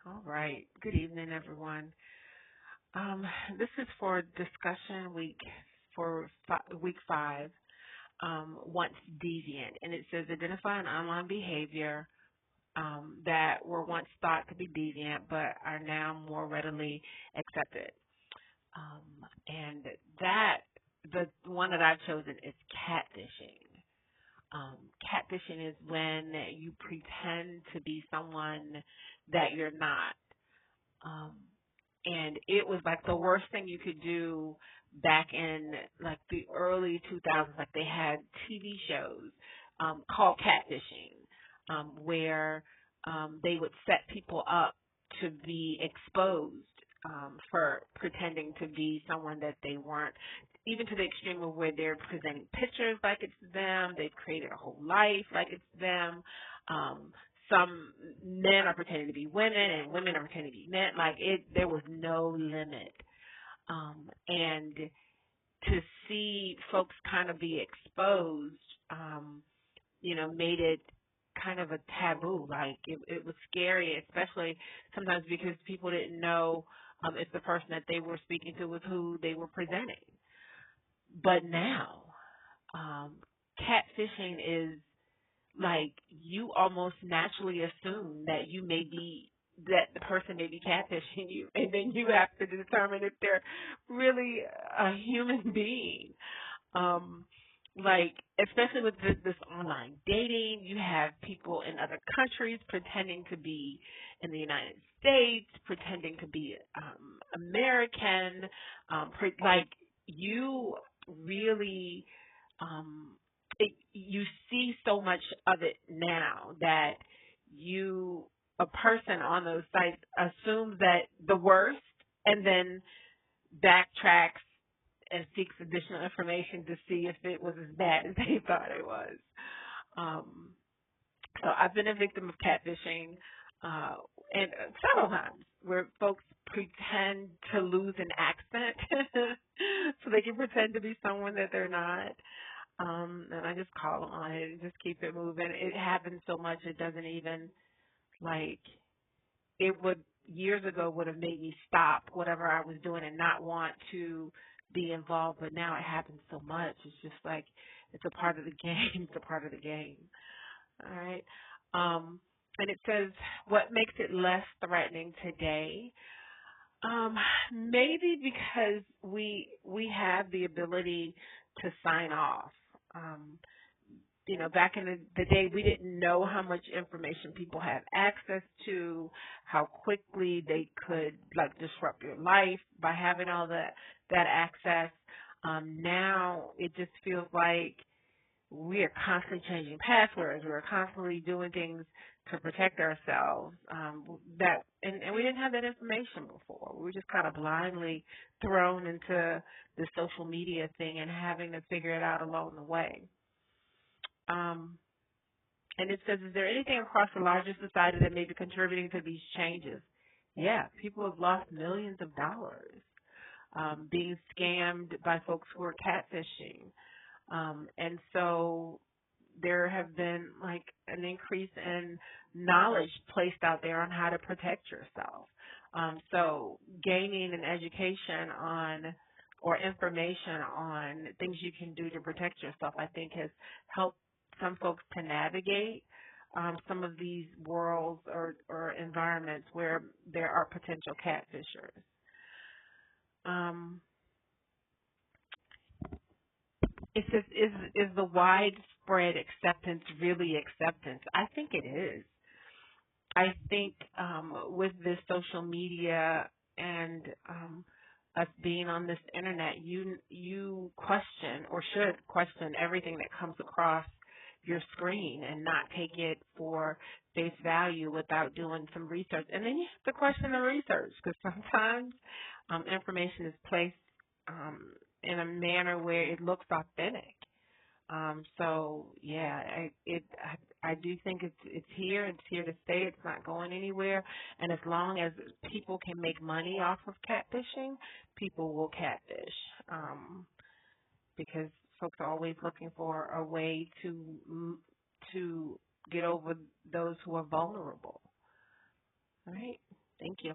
All right. Good evening, everyone. Um, this is for discussion week for week five. Once deviant, and it says identify an online behavior that were once thought to be deviant, but are now more readily accepted. And that the one that I've chosen is catfishing. Catfishing is when you pretend to be someone that you're not. Um, and it was like the worst thing you could do back in like the early 2000s. Like they had TV shows called catfishing, where they would set people up to be exposed for pretending to be someone that they weren't. Even to the extreme of where they're presenting pictures like it's them, they've created a whole life like it's them. Um, some men are pretending to be women and women are pretending to be men. Like there was no limit. And to see folks kind of be exposed, um, made it kind of a taboo. Like it was scary, especially sometimes because people didn't know if the person that they were speaking to was who they were presenting. But now, um, catfishing is like you almost naturally assume that you may be that the person may be catfishing you, and then you have to determine if they're really a human being. Um, like especially with this online dating, you have people in other countries pretending to be in the United States, pretending to be American, like you really you see so much of it now that you a person on those sites assumes that the worst and then backtracks and seeks additional information to see if it was as bad as they thought it was. Um, so I've been a victim of catfishing, uh, and several times where folks pretend to lose an accent so they can pretend to be someone that they're not. And I just call them on it and just keep it moving. It happens so much it doesn't even like it would years ago would have made me stop whatever I was doing and not want to be involved, but now it happens so much. It's just like it's a part of the game. It's a part of the game. All right. Um, and it says what makes it less threatening today. Um, Maybe because we have the ability to sign off. Um, back in the day, we didn't know how much information people had access to, how quickly they could like disrupt your life by having all that access. Now it just feels like we are constantly changing passwords. We're constantly doing things to protect ourselves. And we didn't have that information before. We were just kind of blindly thrown into the social media thing and having to figure it out along the way. Um, and it says, is there anything across the larger society that may be contributing to these changes? Yeah, people have lost millions of dollars being scammed by folks who are catfishing. And so there have been like an increase in knowledge placed out there on how to protect yourself. So gaining an education on or information on things you can do to protect yourself, I think has helped some folks to navigate some of these worlds or environments where there are potential catfishers. Um, it says, is the widespread acceptance really acceptance? I think it is. I think with this social media and us being on this internet, you question or should question everything that comes across your screen and not take it for face value without doing some research. And then you have to question the research because sometimes information is placed um, in a manner where it looks authentic. So yeah, I do think it's here. It's here to stay. It's not going anywhere. And as long as people can make money off of catfishing, people will catfish. Because folks are always looking for a way to get over those who are vulnerable. All right. Thank you.